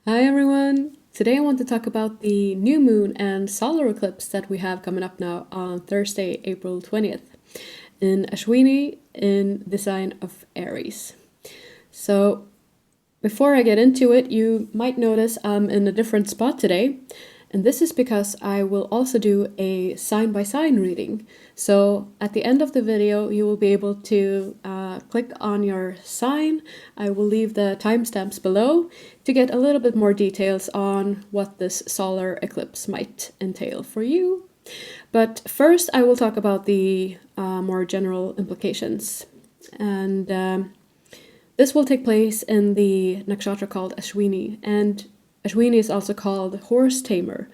Hi everyone! Today I want to talk about the new moon and solar eclipse that we have coming up now on Thursday, April 20th in Ashwini in the sign of Aries. So before I get into it, you might notice I'm in a different spot today, and this is because I will also do a sign-by-sign reading. So at the end of the video, you will be able to click on your sign. I will leave the timestamps below to get a little bit more details on what this solar eclipse might entail for you. But first, I will talk about the more general implications. And this will take place in the nakshatra called Ashwini, and Ashwini is also called horse tamer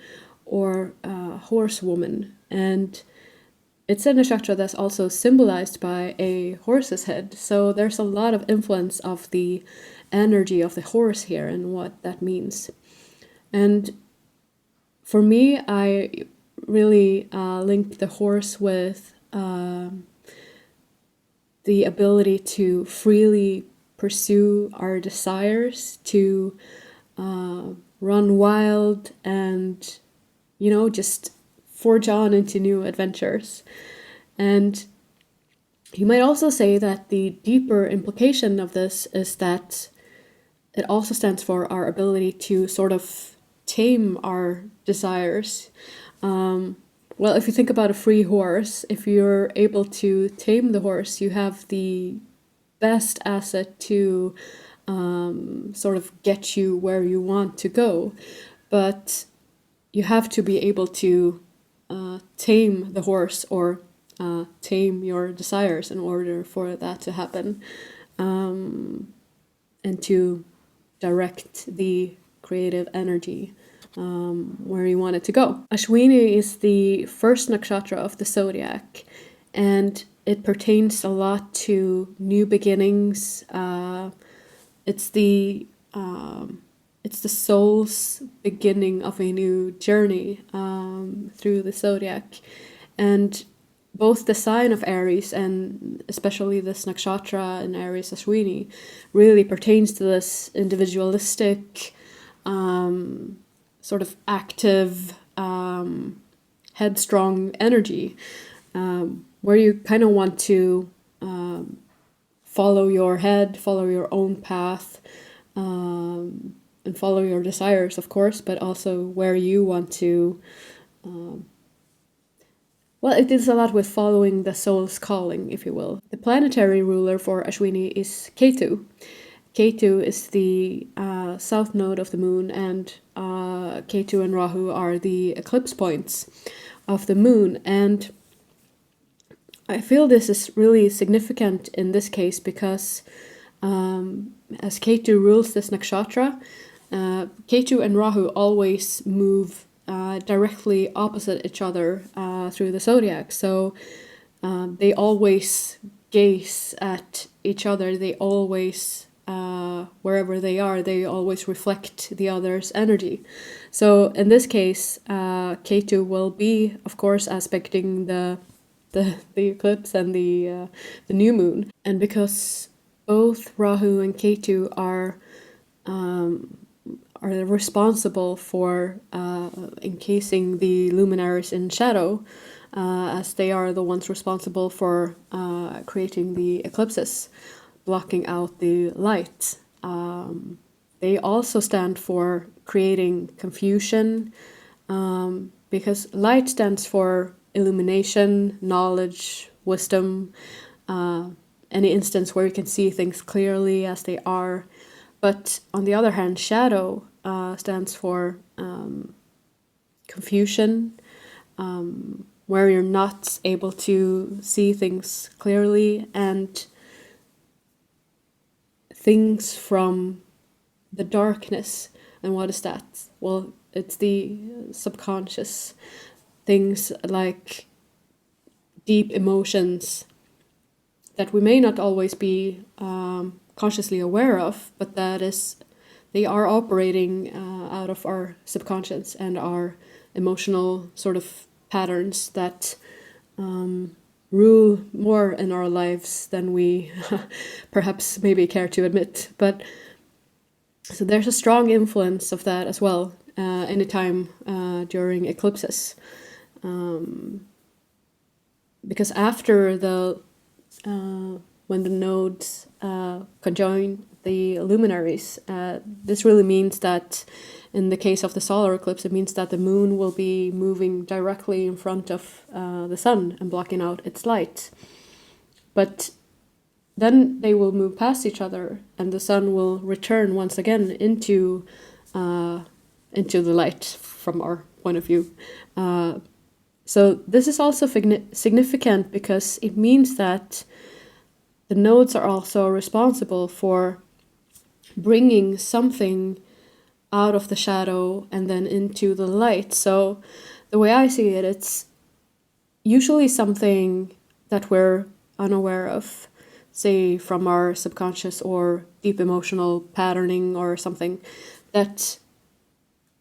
or horsewoman, and it's a nakshatra that's also symbolized by a horse's head. So there's a lot of influence of the energy of the horse here and what that means. And for me, I really linked the horse with the ability to freely pursue our desires, to run wild and, just forge on into new adventures. And you might also say that the deeper implication of this is that it also stands for our ability to sort of tame our desires. Well, if you think about a free horse, if you're able to tame the horse, you have the best asset to sort of get you where you want to go. But you have to be able to tame the horse or tame your desires in order for that to happen, and to direct the creative energy where you want it to go. Ashwini is the first nakshatra of the zodiac, and it pertains a lot to new beginnings. It's the soul's beginning of a new journey through the zodiac, and both the sign of Aries and especially this nakshatra in Aries Ashwini really pertains to this individualistic, sort of active, headstrong energy, where you kind of want to follow your head, follow your own path, and follow your desires, of course, but also where you want to. Well, it is a lot with following the soul's calling, if you will. The planetary ruler for Ashwini is Ketu. Ketu is the south node of the moon, and Ketu and Rahu are the eclipse points of the moon. And I feel this is really significant in this case because as Ketu rules this nakshatra, Ketu and Rahu always move directly opposite each other through the zodiac. So they always gaze at each other. They always, wherever they are, they always reflect the other's energy. So in this case, Ketu will be, of course, aspecting the eclipse and the new moon. And because both Rahu and Ketu are responsible for encasing the luminaries in shadow, as they are the ones responsible for creating the eclipses, blocking out the light. They also stand for creating confusion, because light stands for illumination, knowledge, wisdom, any instance where you can see things clearly as they are. But on the other hand, shadow stands for confusion, where you're not able to see things clearly, and things from the darkness. And what is that? Well, it's the subconscious. Things like deep emotions that we may not always be consciously aware of, but they are operating out of our subconscious and our emotional sort of patterns that rule more in our lives than we perhaps maybe care to admit. But So there's a strong influence of that as well anytime during eclipses. Because after the when the nodes conjoin the luminaries, this really means that in the case of the solar eclipse, it means that the moon will be moving directly in front of the sun and blocking out its light. But then they will move past each other, and the sun will return once again into the light from our point of view. So this is also significant because it means that the nodes are also responsible for bringing something out of the shadow and then into the light. So the way I see it, it's usually something that we're unaware of, say from our subconscious or deep emotional patterning or something that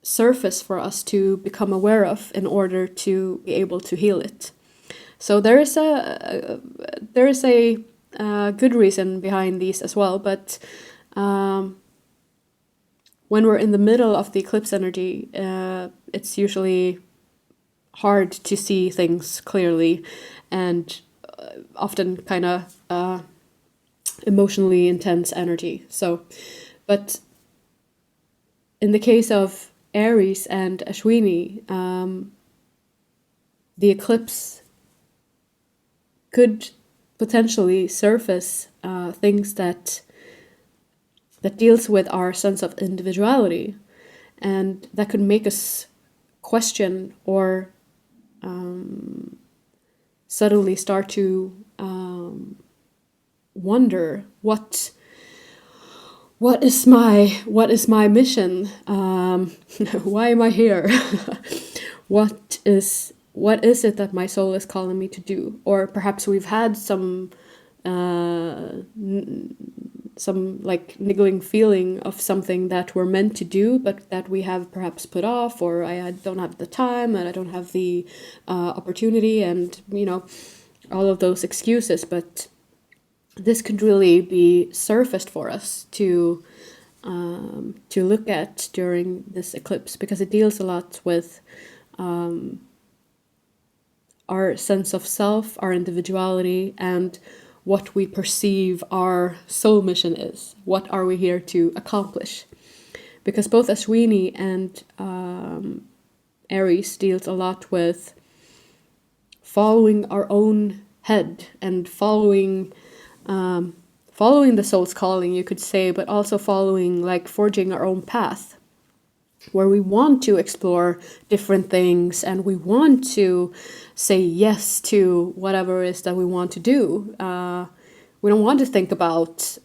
surface for us to become aware of in order to be able to heal it. So there is a good reason behind these as well, but when we're in the middle of the eclipse energy, it's usually hard to see things clearly and often kind of emotionally intense energy. So, but in the case of Aries and Ashwini, the eclipse could potentially surface things that deals with our sense of individuality, and that could make us question or suddenly start to wonder what is my mission? Why am I here? What is it that my soul is calling me to do? Or perhaps we've had some like niggling feeling of something that we're meant to do, but that we have perhaps put off, or I don't have the time and I don't have the opportunity, and all of those excuses. But this could really be surfaced for us to look at during this eclipse, because it deals a lot with our sense of self, our individuality, and what we perceive our soul mission is. What are we here to accomplish? Because both Ashwini and Aries deals a lot with following our own head and following the soul's calling, you could say, but also following, like forging our own path, where we want to explore different things and we want to say yes to whatever it is that we want to do. We don't want to think about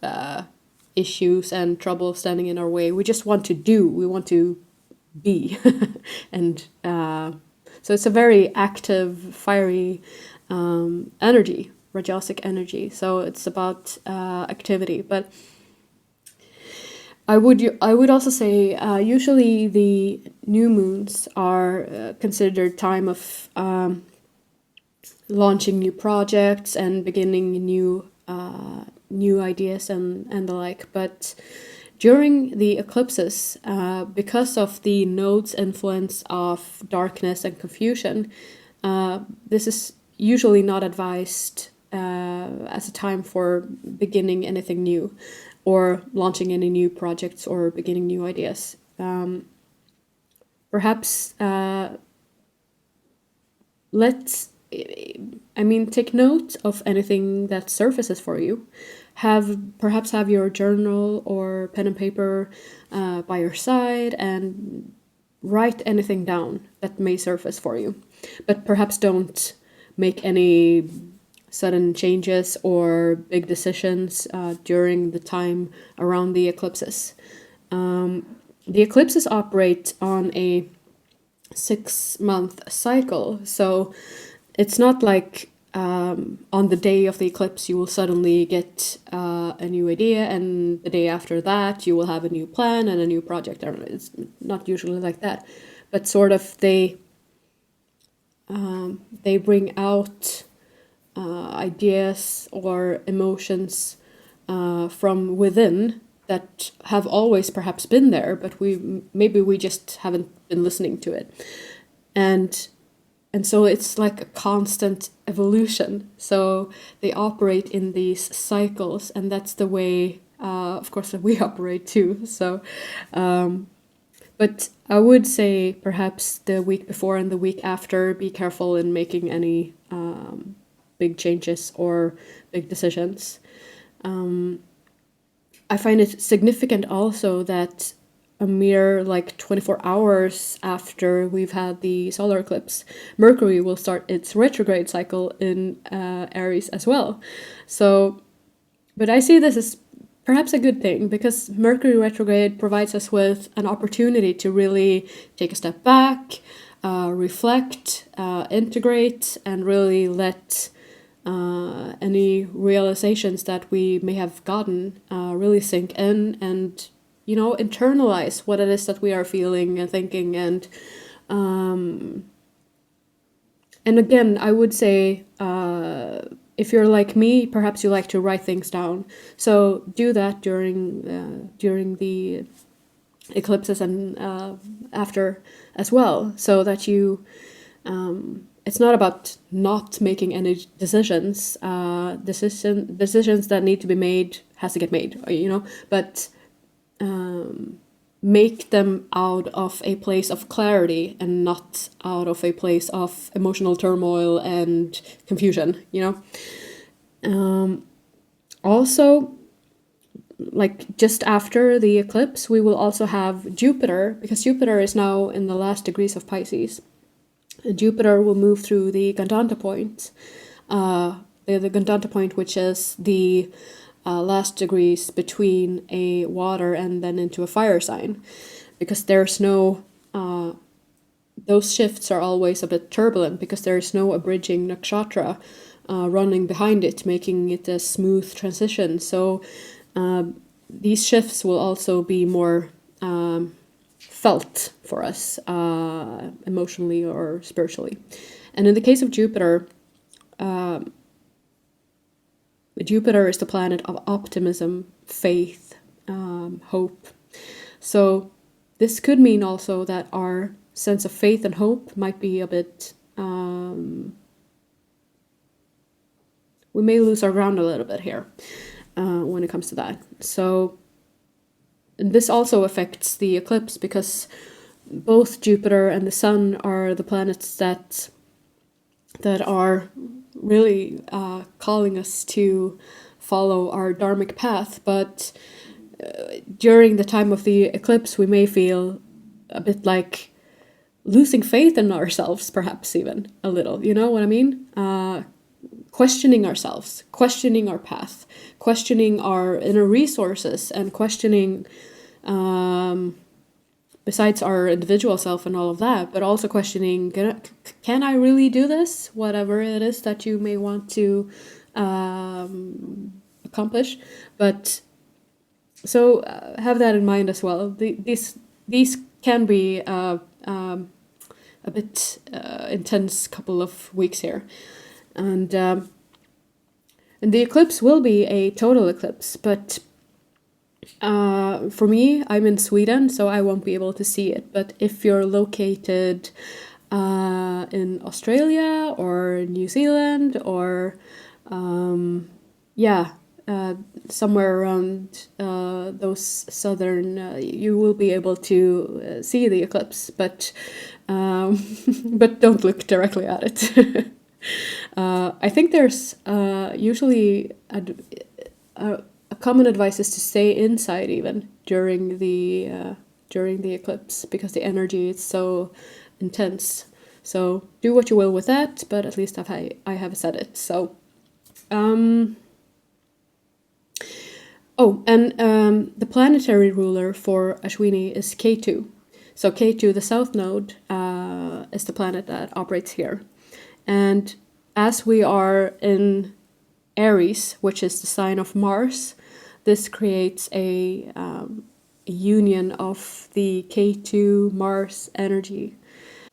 issues and trouble standing in our way. We just want to do. We want to be. And so it's a very active, fiery energy, Rajasic energy. So it's about activity. But I would also say usually the new moons are considered time of launching new projects and beginning new ideas and the like. But during the eclipses, because of the nodes' influence of darkness and confusion, this is usually not advised as a time for beginning anything new or launching any new projects or beginning new ideas. Perhaps take note of anything that surfaces for you. Perhaps have your journal or pen and paper by your side and write anything down that may surface for you. But perhaps don't make any sudden changes or big decisions during the time around the eclipses. The eclipses operate on a 6-month cycle, so it's not like on the day of the eclipse you will suddenly get a new idea, and the day after that you will have a new plan and a new project. It's not usually like that, but sort of they bring out ideas or emotions from within that have always perhaps been there, but maybe we just haven't been listening to it. And so it's like a constant evolution. So they operate in these cycles, and that's the way, of course, that we operate too. So, but I would say perhaps the week before and the week after, be careful in making any big changes or big decisions. I find it significant also that a mere like 24 hours after we've had the solar eclipse, Mercury will start its retrograde cycle in Aries as well. So, but I see this as perhaps a good thing, because Mercury retrograde provides us with an opportunity to really take a step back, reflect, integrate, and really let any realizations that we may have gotten really sink in, and internalize what it is that we are feeling and thinking. And again, I would say, if you're like me, perhaps you like to write things down. So do that during the eclipses and after as well, so that you. It's not about not making any decisions. Decisions that need to be made has to get made, but make them out of a place of clarity and not out of a place of emotional turmoil and confusion, Also, like just after the eclipse, we will also have Jupiter, because Jupiter is now in the last degrees of Pisces. Jupiter will move through the Gandanta point, the Gandanta point, which is the last degrees between a water and then into a fire sign, because there's no, those shifts are always a bit turbulent, because there's no abridging nakshatra running behind it, making it a smooth transition. So these shifts will also be more felt for us emotionally or spiritually. And in the case of Jupiter, Jupiter is the planet of optimism, faith, hope. So this could mean also that our sense of faith and hope might be a bit, we may lose our ground a little bit here when it comes to that. So this also affects the eclipse, because both Jupiter and the Sun are the planets that are really calling us to follow our dharmic path. But during the time of the eclipse, we may feel a bit like losing faith in ourselves, perhaps even a little. You know what I mean? Questioning ourselves, questioning our path, questioning our inner resources, and questioning, besides our individual self and all of that, but also questioning, can I really do this? Whatever it is that you may want to accomplish. But so have that in mind as well. These can be a bit intense couple of weeks here. And the eclipse will be a total eclipse, but for me, I'm in Sweden, so I won't be able to see it. But if you're located in Australia or New Zealand or somewhere around those southern, you will be able to see the eclipse, but don't look directly at it. I think there's usually a common advice is to stay inside even during the eclipse, because the energy is so intense. So do what you will with that, but at least I have said it. So the planetary ruler for Ashwini is Ketu. So Ketu, the south node, is the planet that operates here. And as we are in Aries, which is the sign of Mars, this creates a union of the Ketu Mars energy.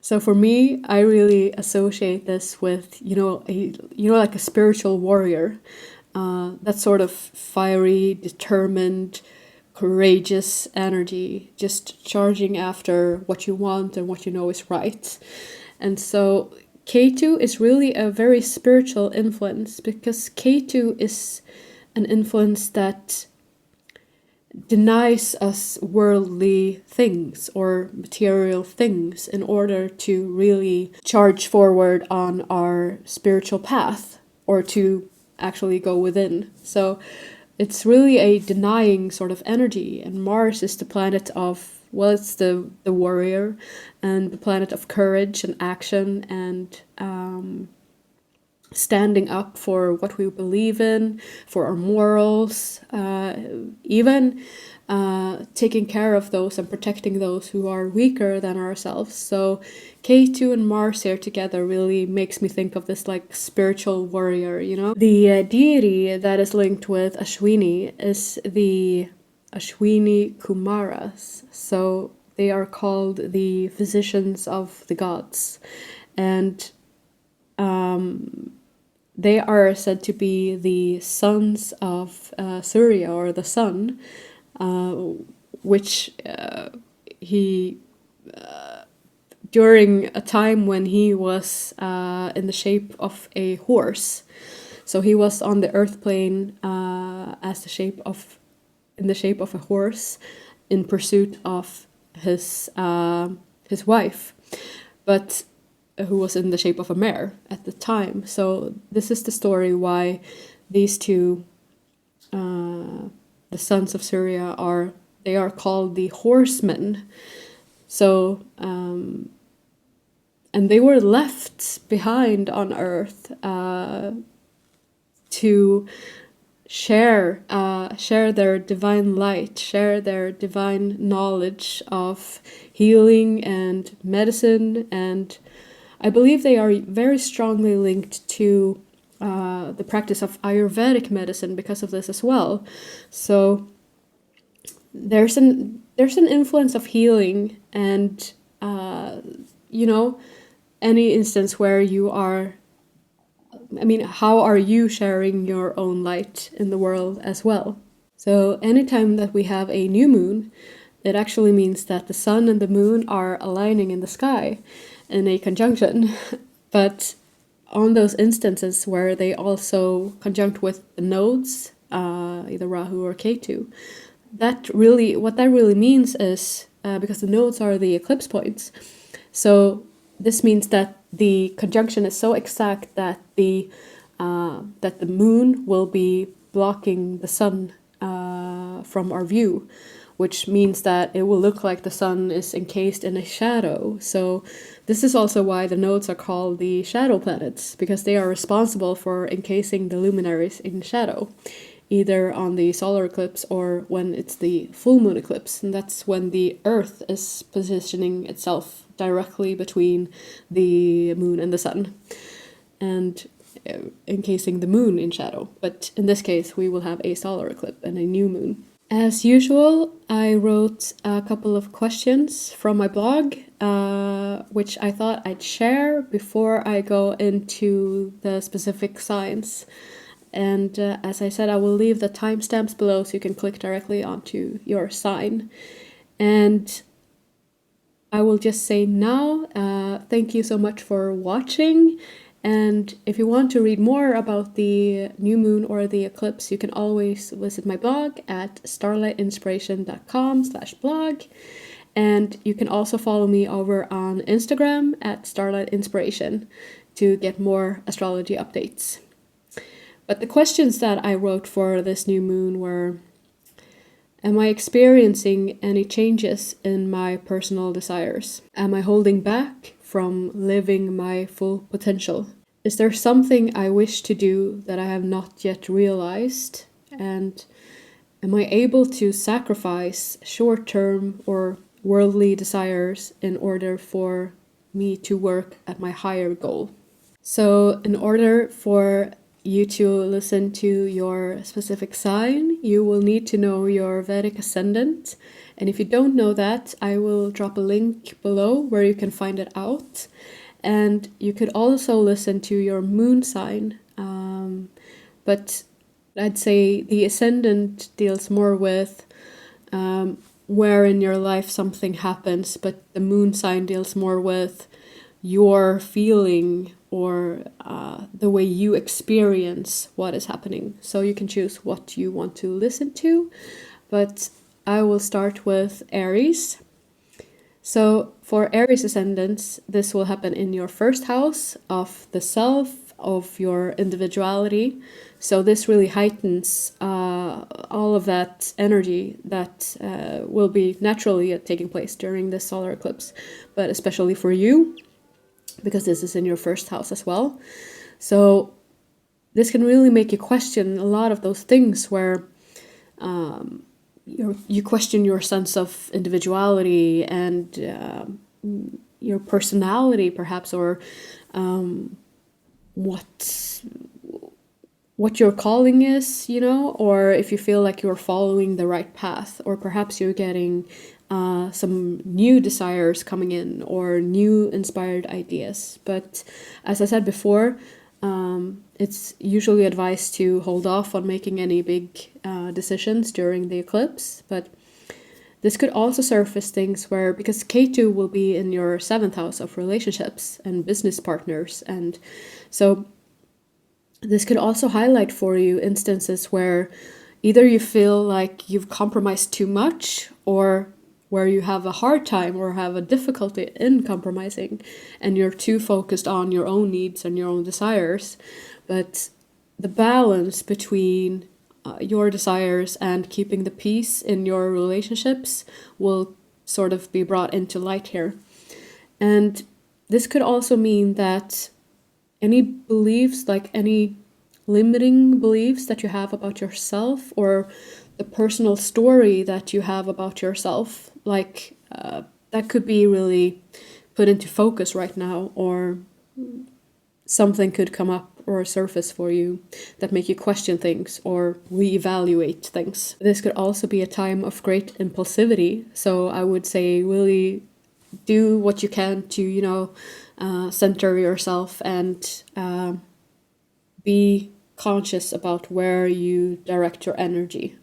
So for me, I really associate this with, like a spiritual warrior. That sort of fiery, determined, courageous energy, just charging after what you want and what you know is right. And so Ketu is really a very spiritual influence, because Ketu is an influence that denies us worldly things or material things in order to really charge forward on our spiritual path, or to actually go within. So it's really a denying sort of energy, and Mars is the planet of, well, it's the warrior and the planet of courage and action and standing up for what we believe in, for our morals, even taking care of those and protecting those who are weaker than ourselves. So Ketu and Mars here together really makes me think of this like spiritual warrior, you know? The deity that is linked with Ashwini is the Ashwini Kumaras. So they are called the physicians of the gods. And they are said to be the sons of Surya, or the sun, which he, during a time when he was in the shape of a horse. So he was on the earth plane in the shape of a horse, in pursuit of his wife, but who was in the shape of a mare at the time. So this is the story why these two, the sons of Surya, are called the horsemen. So and they were left behind on Earth to share their divine light, share their divine knowledge of healing and medicine, and I believe they are very strongly linked to the practice of Ayurvedic medicine because of this as well. So there's an influence of healing, and you know, any instance where you are, I mean, how are you sharing your own light in the world as well? So anytime that we have a new moon, it actually means that the sun and the moon are aligning in the sky in a conjunction. But on those instances where they also conjunct with the nodes, either Rahu or Ketu, what that really means is, because the nodes are the eclipse points, so this means that the conjunction is so exact that the moon will be blocking the sun from our view, which means that it will look like the sun is encased in a shadow. So this is also why the nodes are called the shadow planets, because they are responsible for encasing the luminaries in shadow, either on the solar eclipse or when it's the full moon eclipse. And that's when the Earth is positioning itself directly between the moon and the sun, and encasing the moon in shadow. But in this case, we will have a solar eclipse and a new moon. As usual, I wrote a couple of questions from my blog, which I thought I'd share before I go into the specific signs. And as I said, I will leave the timestamps below so you can click directly onto your sign. And I will just say now, thank you so much for watching. And if you want to read more about the new moon or the eclipse, you can always visit my blog at starlightinspiration.com/blog. And you can also follow me over on Instagram at starlightinspiration to get more astrology updates. But the questions that I wrote for this new moon were: am I experiencing any changes in my personal desires? Am I holding back from living my full potential? Is there something I wish to do that I have not yet realized? And am I able to sacrifice short-term or worldly desires in order for me to work at my higher goal? So in order for you to listen to your specific sign, you will need to know your Vedic ascendant. And if you don't know that, I will drop a link below where you can find it out. And you could also listen to your moon sign. But I'd say the ascendant deals more with where in your life something happens, but the moon sign deals more with your feeling or the way you experience what is happening. So you can choose what you want to listen to, but I will start with Aries. So for Aries ascendants, this will happen in your first house of the self, of your individuality. So this really heightens all of that energy that will be naturally taking place during this solar eclipse, but especially for you, because this is in your first house as well. So this can really make you question a lot of those things where you question your sense of individuality and your personality, perhaps, or what your calling is, you know, or if you feel like you're following the right path, or perhaps you're getting some new desires coming in or new inspired ideas. But as I said before, it's usually advised to hold off on making any big decisions during the eclipse. But this could also surface things where, because Ketu will be in your 7th house of relationships and business partners, and so this could also highlight for you instances where either you feel like you've compromised too much, or where you have a hard time or have a difficulty in compromising and you're too focused on your own needs and your own desires. But the balance between your desires and keeping the peace in your relationships will sort of be brought into light here. And this could also mean that any beliefs, like any limiting beliefs that you have about yourself, or the personal story that you have about yourself, like that could be really put into focus right now, or something could come up or surface for you that make you question things or reevaluate things. This could also be a time of great impulsivity. So I would say really do what you can to, you know, center yourself and be conscious about where you direct your energy.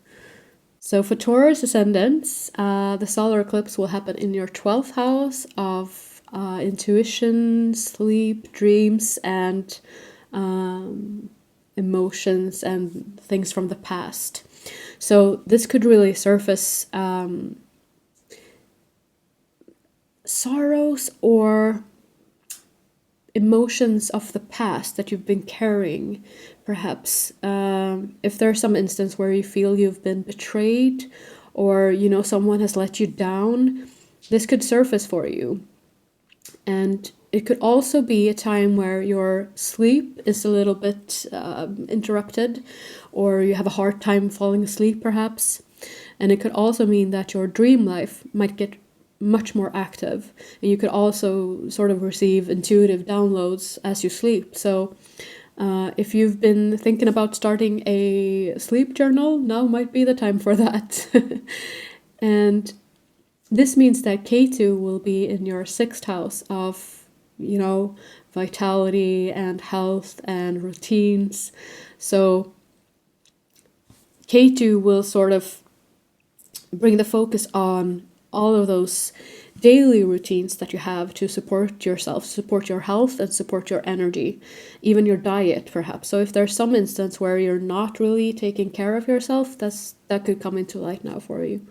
So for Taurus ascendants, the solar eclipse will happen in your 12th house of intuition, sleep, dreams, and emotions and things from the past. So this could really surface sorrows or emotions of the past that you've been carrying, perhaps. If there's some instance where you feel you've been betrayed, or, you know, someone has let you down, this could surface for you. And it could also be a time where your sleep is a little bit interrupted, or you have a hard time falling asleep, perhaps. And it could also mean that your dream life might get much more active, and you could also sort of receive intuitive downloads as you sleep. So if you've been thinking about starting a sleep journal, now might be the time for that. And this means that Ketu will be in your 6th house of, you know, vitality and health and routines. So Ketu will sort of bring the focus on all of those daily routines that you have to support yourself, support your health, and support your energy, even your diet, perhaps. So if there's some instance where you're not really taking care of yourself, that could come into light now for you.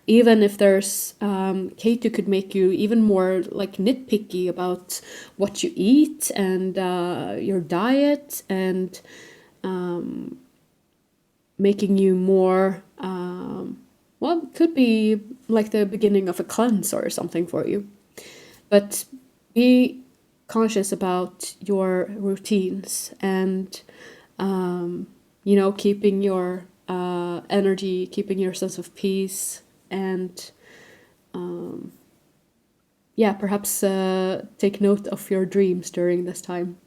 Even if there's Ketu could make you even more like nitpicky about what you eat and your diet, and making you more well, it could be like the beginning of a cleanse or something for you. But be conscious about your routines and, you know, keeping your energy, keeping your sense of peace, and, yeah, perhaps take note of your dreams during this time.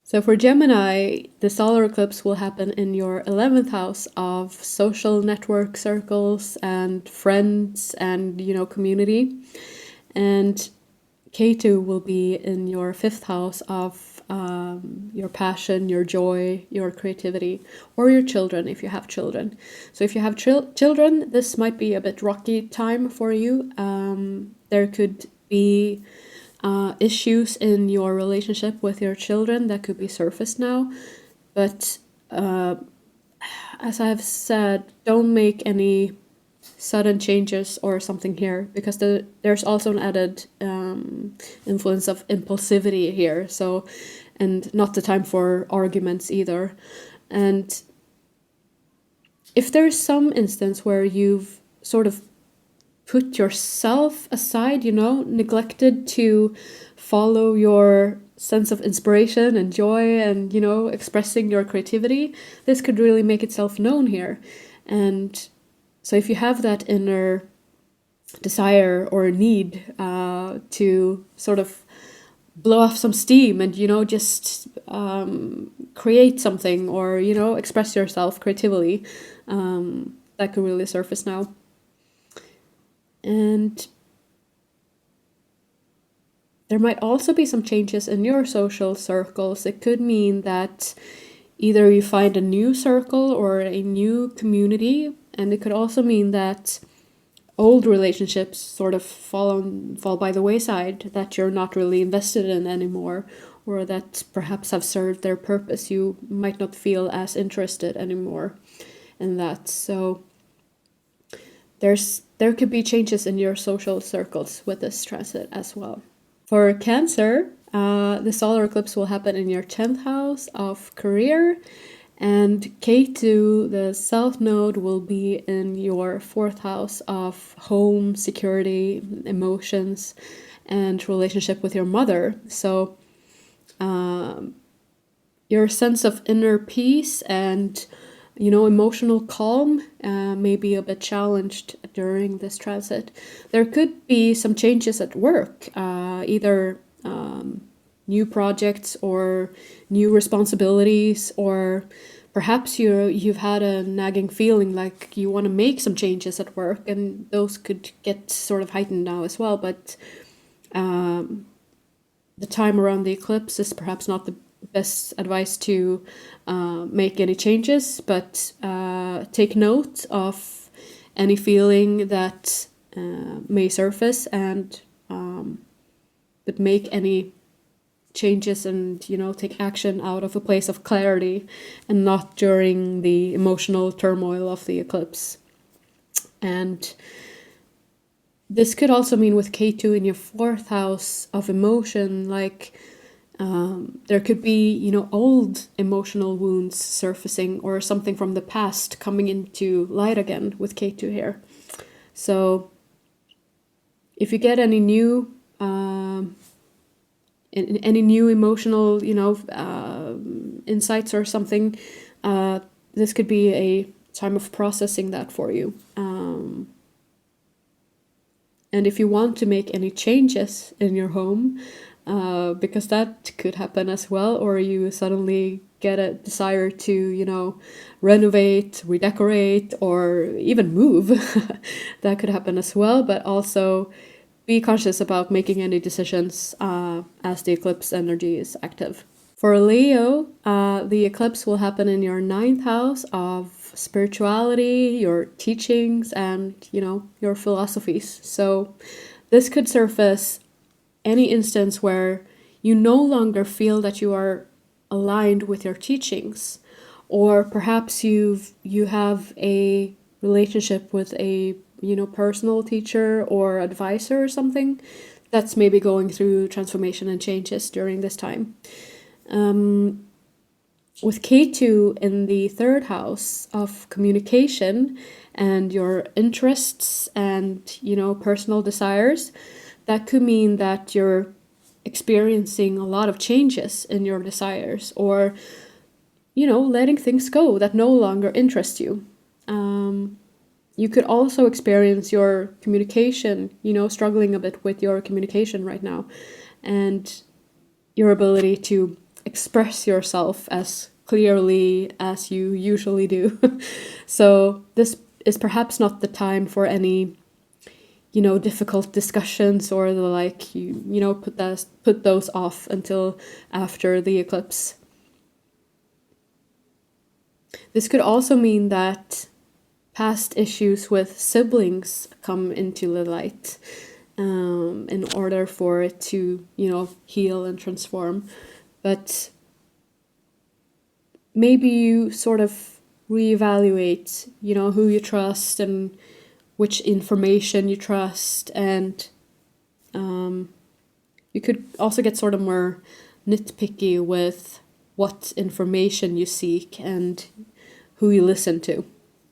So for Gemini, the solar eclipse will happen in your 11th house of social network circles and friends and, you know, community. And Ketu will be in your 5th house of your passion, your joy, your creativity, or your children if you have children. So if you have children, this might be a bit rocky time for you. There could be issues in your relationship with your children that could be surfaced now. But as I have said, don't make any sudden changes or something here, because there's also an added influence of impulsivity here. So, and not the time for arguments either. And if there's some instance where you've sort of put yourself aside, neglected to follow your sense of inspiration and joy and, expressing your creativity, this could really make itself known here. And so if you have that inner desire or need to sort of blow off some steam and, just create something or, express yourself creatively, that could really surface now. And there might also be some changes in your social circles. It could mean that either you find a new circle or a new community, and it could also mean that old relationships sort of fall by the wayside, that you're not really invested in anymore, or that perhaps have served their purpose. You might not feel as interested anymore in that. So there could be changes in your social circles with this transit as well. For Cancer, the solar eclipse will happen in your 10th house of career, and Ketu, the south node, will be in your 4th house of home, security, emotions, and relationship with your mother. So your sense of inner peace and emotional calm may be a bit challenged during this transit. There could be some changes at work, either new projects or new responsibilities, or perhaps you've had a nagging feeling like you want to make some changes at work, and those could get sort of heightened now as well. But the time around the eclipse is perhaps not the best advice to make any changes, but take note of any feeling that may surface, and but make any changes and take action out of a place of clarity and not during the emotional turmoil of the eclipse. And this could also mean with Ketu in your 4th house of emotion, like there could be, old emotional wounds surfacing, or something from the past coming into light again with Ketu here. So if you get any new emotional, insights or something, this could be a time of processing that for you. And if you want to make any changes in your home, because that could happen as well, or you suddenly get a desire to, renovate, redecorate, or even move, that could happen as well. But also be conscious about making any decisions as the eclipse energy is active. For Leo, the eclipse will happen in your 9th house of spirituality, your teachings, and your philosophies. So this could surface any instance where you no longer feel that you are aligned with your teachings, or perhaps you have a relationship with a personal teacher or advisor or something that's maybe going through transformation and changes during this time. With Ketu in the 3rd house of communication and your interests and personal desires, that could mean that you're experiencing a lot of changes in your desires, or letting things go that no longer interest you. You could also experience your communication, struggling a bit with your communication right now, and your ability to express yourself as clearly as you usually do. So this is perhaps not the time for any, difficult discussions, or the like, put those off until after the eclipse. This could also mean that past issues with siblings come into the light, in order for it to, heal and transform. But maybe you sort of reevaluate, who you trust and which information you trust, and you could also get sort of more nitpicky with what information you seek and who you listen to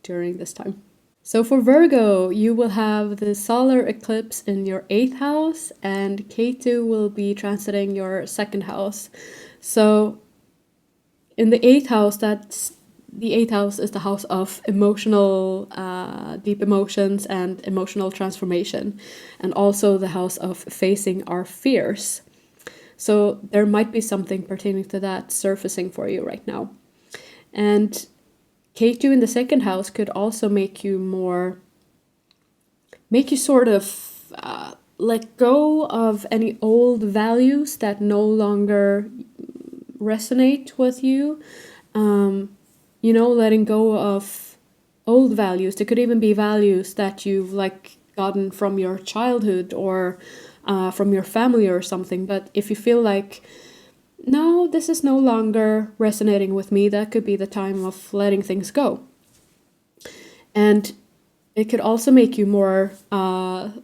during this time. So for Virgo, you will have the solar eclipse in your 8th house, and Ketu will be transiting your 2nd house. So in the 8th house, the 8th house is the house of emotional, deep emotions and emotional transformation, and also the house of facing our fears. So there might be something pertaining to that surfacing for you right now. And Ketu in the 2nd house could also make you sort of let go of any old values that no longer resonate with you. Letting go of old values. There could even be values that you've gotten from your childhood or from your family or something. But if you feel like, no, this is no longer resonating with me, that could be the time of letting things go. And it could also make you more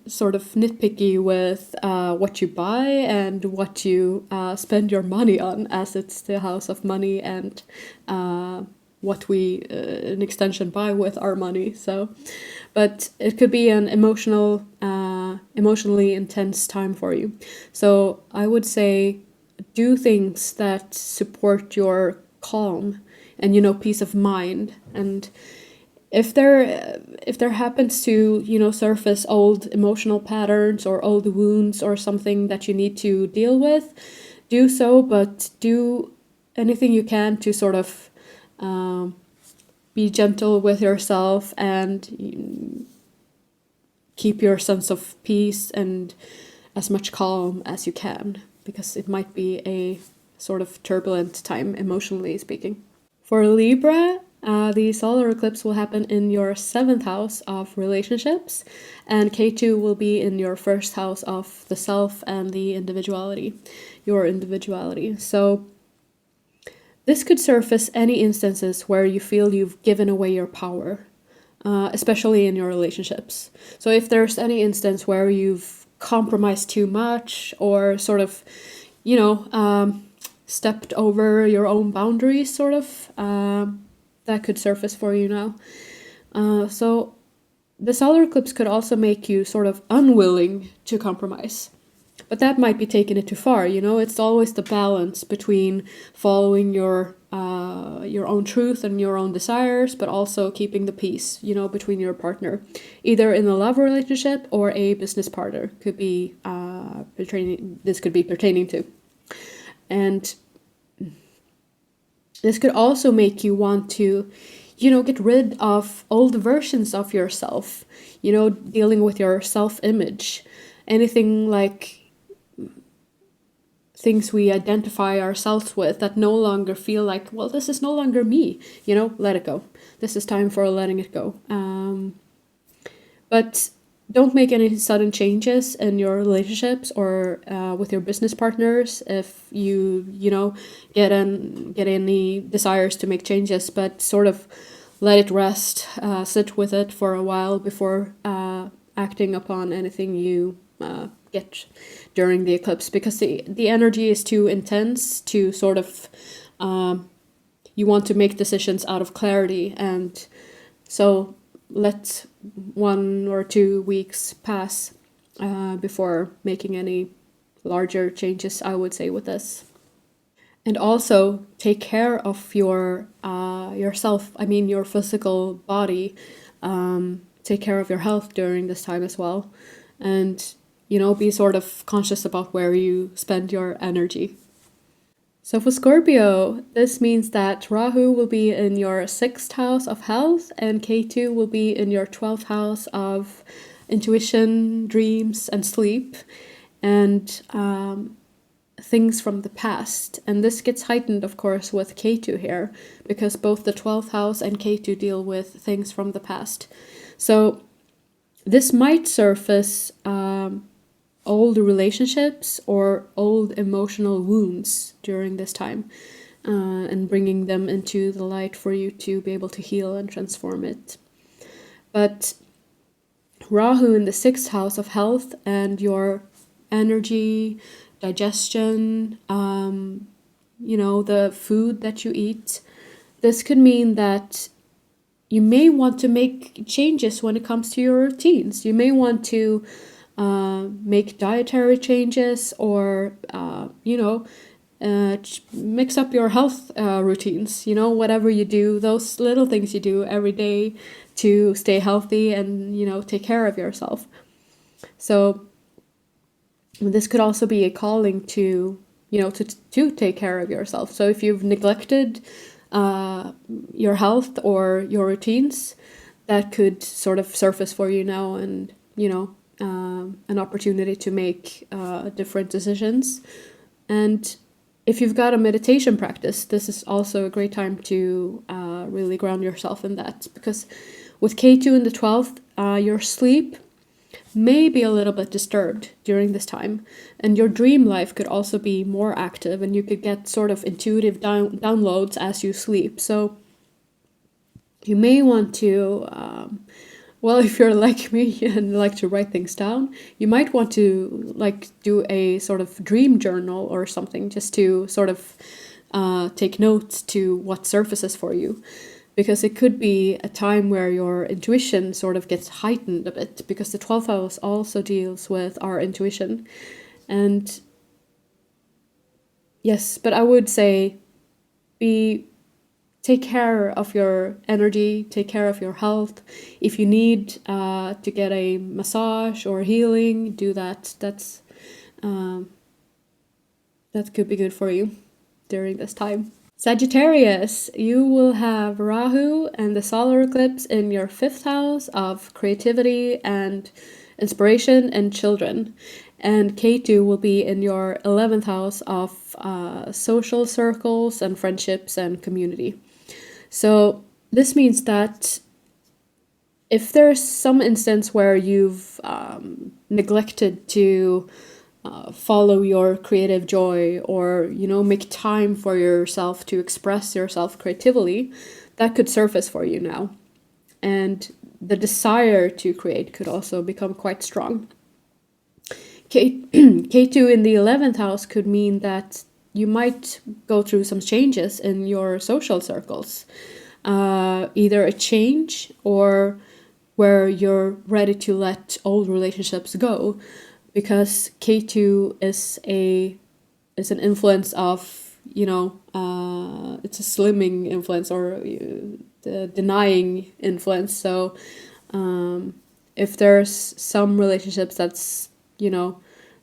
sort of nitpicky with what you buy and what you spend your money on, as it's the house of money and what we, in extension, buy with our money. So, but it could be an emotionally intense time for you. So I would say do things that support your calm and peace of mind. And if there happens to surface old emotional patterns or old wounds or something that you need to deal with, do so, but do anything you can to sort of be gentle with yourself and keep your sense of peace and as much calm as you can, because it might be a sort of turbulent time, emotionally speaking. For Libra, the solar eclipse will happen in your 7th house of relationships, and Ketu will be in your 1st house of the self and the your individuality. So this could surface any instances where you feel you've given away your power, especially in your relationships. So if there's any instance where you've compromised too much or sort of, stepped over your own boundaries, sort of, that could surface for you now. So the solar eclipse could also make you sort of unwilling to compromise. But that might be taking it too far, It's always the balance between following your own truth and your own desires, but also keeping the peace, between your partner, either in a love relationship or a business partner. Could be this could be pertaining to, and this could also make you want to, get rid of old versions of yourself, dealing with your self-image, anything like things we identify ourselves with that no longer feel like, well, this is no longer me, let it go. This is time for letting it go. But don't make any sudden changes in your relationships or with your business partners if you get any desires to make changes, but sort of let it rest, sit with it for a while before acting upon anything you get during the eclipse, because the energy is too intense to sort of you want to make decisions out of clarity, and so let 1 or 2 weeks pass before making any larger changes, I would say, with this. And also take care of yourself, your physical body. Take care of your health during this time as well, and be sort of conscious about where you spend your energy. So for Scorpio, this means that Rahu will be in your 6th house of health, and Ketu will be in your 12th house of intuition, dreams, and sleep, and things from the past. And this gets heightened, of course, with Ketu here, because both the 12th house and Ketu deal with things from the past. So this might surface old relationships or old emotional wounds during this time, and bringing them into the light for you to be able to heal and transform it. But Rahu in the 6th house of health and your energy, digestion, the food that you eat, this could mean that you may want to make changes when it comes to your routines. You may want to make dietary changes, or mix up your health routines, whatever you do, those little things you do every day to stay healthy and take care of yourself. So this could also be a calling to to take care of yourself. So if you've neglected your health or your routines, that could sort of surface for you now, and an opportunity to make different decisions. And if you've got a meditation practice, this is also a great time to really ground yourself in that, because with Ketu in the 12th, your sleep may be a little bit disturbed during this time, and your dream life could also be more active, and you could get sort of intuitive downloads as you sleep. So you may want to, if you're like me and like to write things down, you might want to do a sort of dream journal or something, just to sort of take notes to what surfaces for you. Because it could be a time where your intuition sort of gets heightened a bit, because the 12th house also deals with our intuition. And yes, but I would say take care of your energy, take care of your health. If you need to get a massage or healing, do that. That could be good for you during this time. Sagittarius, you will have Rahu and the solar eclipse in your 5th house of creativity and inspiration and children. And Ketu will be in your 11th house of social circles and friendships and community. So this means that if there's some instance where you've neglected to follow your creative joy, or make time for yourself to express yourself creatively, that could surface for you now. And the desire to create could also become quite strong. Ketu in the 11th house could mean that you might go through some changes in your social circles, either a change or where you're ready to let old relationships go. Because Ketu is an influence of, it's a slimming influence, or the denying influence. So if there's some relationships that's,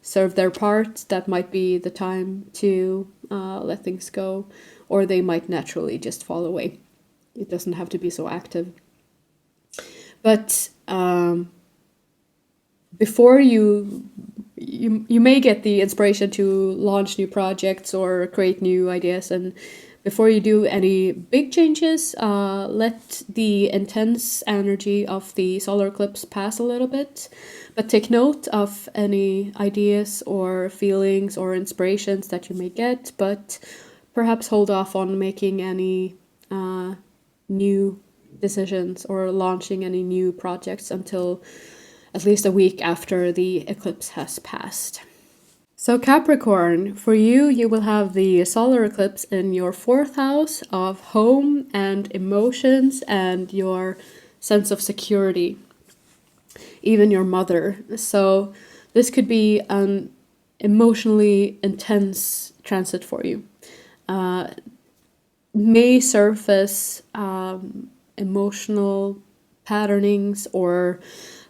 serve their part, that might be the time to let things go, or they might naturally just fall away. It doesn't have to be so active. But before you may get the inspiration to launch new projects or create new ideas, and before you do any big changes, let the intense energy of the solar eclipse pass a little bit, but take note of any ideas or feelings or inspirations that you may get, but perhaps hold off on making any new decisions or launching any new projects until at least a week after the eclipse has passed. So Capricorn, for you will have the solar eclipse in your 4th house of home and emotions and your sense of security, even your mother. So this could be an emotionally intense transit for you. May surface emotional patternings or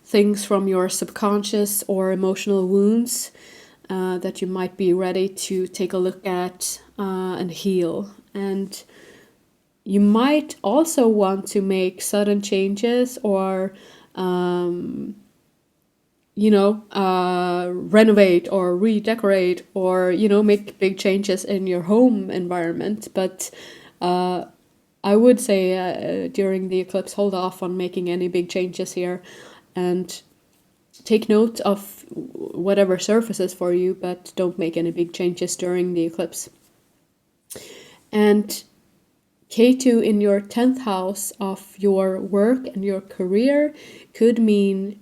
things from your subconscious or emotional wounds that you might be ready to take a look at and heal. And you might also want to make sudden changes or renovate or redecorate or, make big changes in your home environment. But I would say during the eclipse, hold off on making any big changes here and take note of whatever surfaces for you, but don't make any big changes during the eclipse. And Ketu in your 10th house of your work and your career could mean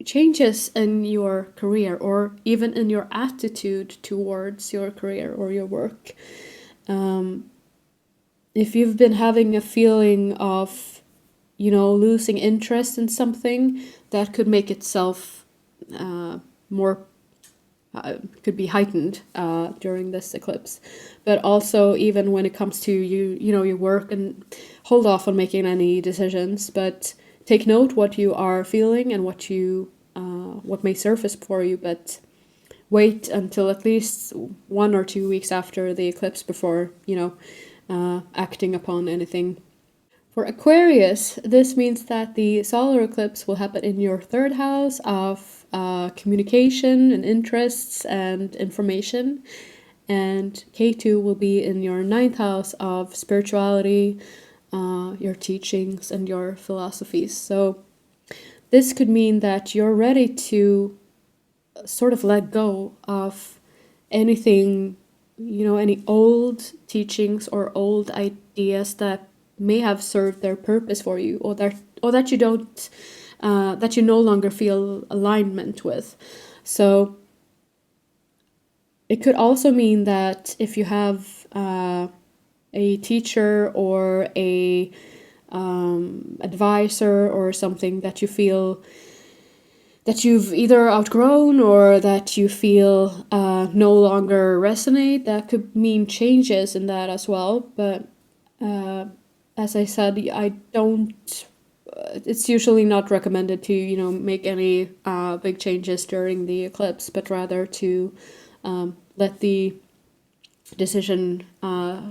changes in your career or even in your attitude towards your career or your work. If you've been having a feeling of, losing interest in something, that could make itself more, could be heightened during this eclipse. But also, even when it comes to your work, and hold off on making any decisions, but take note what you are feeling and what may surface for you, but wait until at least 1 or 2 weeks after the eclipse before, acting upon anything. For Aquarius, this means that the solar eclipse will happen in your 3rd house of communication and interests and information. And Ketu will be in your 9th house of spirituality, your teachings, and your philosophies. So this could mean that you're ready to sort of let go of anything, any old teachings or old ideas that may have served their purpose for you, or that you don't, that you no longer feel alignment with. So it could also mean that if you have a teacher or a advisor or something that you feel that you've either outgrown or that you feel no longer resonate, that could mean changes in that as well. But as I said, it's usually not recommended to, make any big changes during the eclipse, but rather to let the decision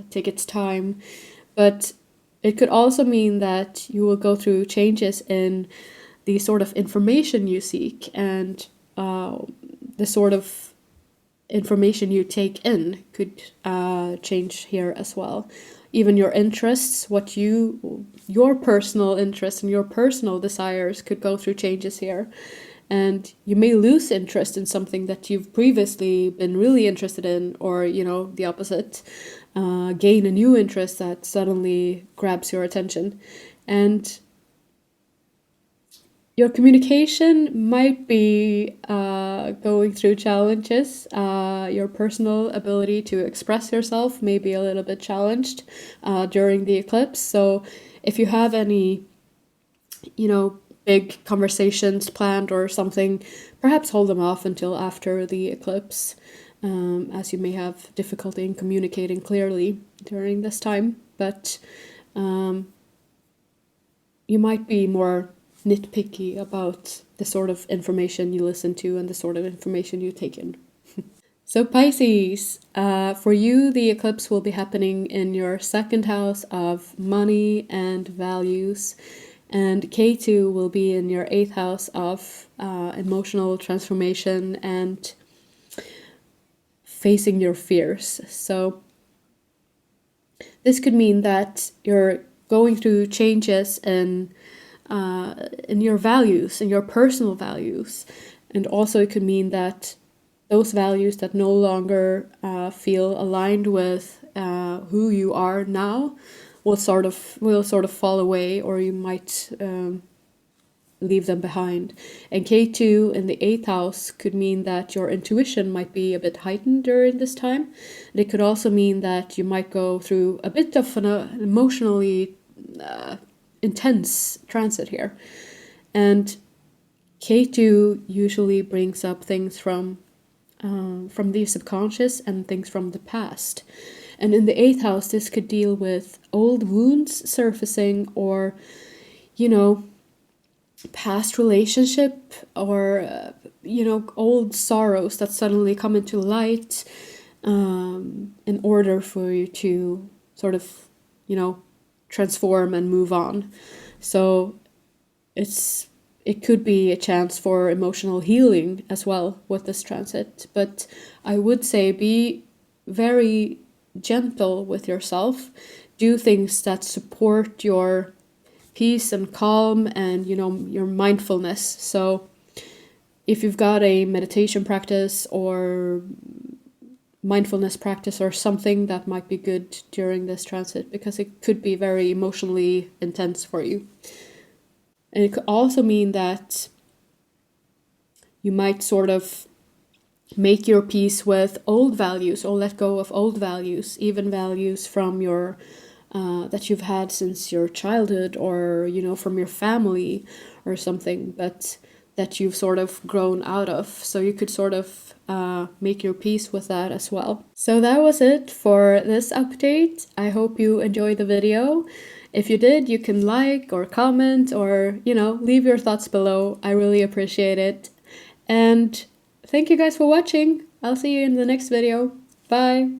take its time. But it could also mean that you will go through changes in the sort of information you seek and the sort of information you take in could change here as well. Even your interests, your personal interests and your personal desires could go through changes here. And you may lose interest in something that you've previously been really interested in, or, the opposite, gain a new interest that suddenly grabs your attention. And your communication might be going through challenges. Your personal ability to express yourself may be a little bit challenged during the eclipse. So if you have any, big conversations planned or something, perhaps hold them off until after the eclipse, as you may have difficulty in communicating clearly during this time. But you might be more nitpicky about the sort of information you listen to and the sort of information you take in. So Pisces, for you, the eclipse will be happening in your 2nd house of money and values. And Ketu will be in your 8th house of emotional transformation and facing your fears. So this could mean that you're going through changes in your values, in your personal values. And also it could mean that those values that no longer feel aligned with who you are now will sort of fall away, or you might leave them behind. And K2 in the 8th house could mean that your intuition might be a bit heightened during this time. And it could also mean that you might go through a bit of an emotionally intense transit here. And K2 usually brings up things from the subconscious and things from the past. And in the 8th house, this could deal with old wounds surfacing, or, past relationship, or, old sorrows that suddenly come into light in order for you to sort of, transform and move on. So it's it could be a chance for emotional healing as well with this transit. But I would say be very gentle with yourself. Do things that support your peace and calm and, you know, your mindfulness. So if you've got a meditation practice or mindfulness practice or something, that might be good during this transit, because it could be very emotionally intense for you. And it could also mean that you might sort of make your peace with old values, or let go of old values, even values from your that you've had since your childhood, or, you know, from your family or something, but that you've sort of grown out of. So you could sort of make your peace with that as well. So that was it for this update. I hope you enjoyed the video. If you did, you can like or comment or, you know, leave your thoughts below. I really appreciate it. And thank you guys for watching. I'll see you in the next video. Bye!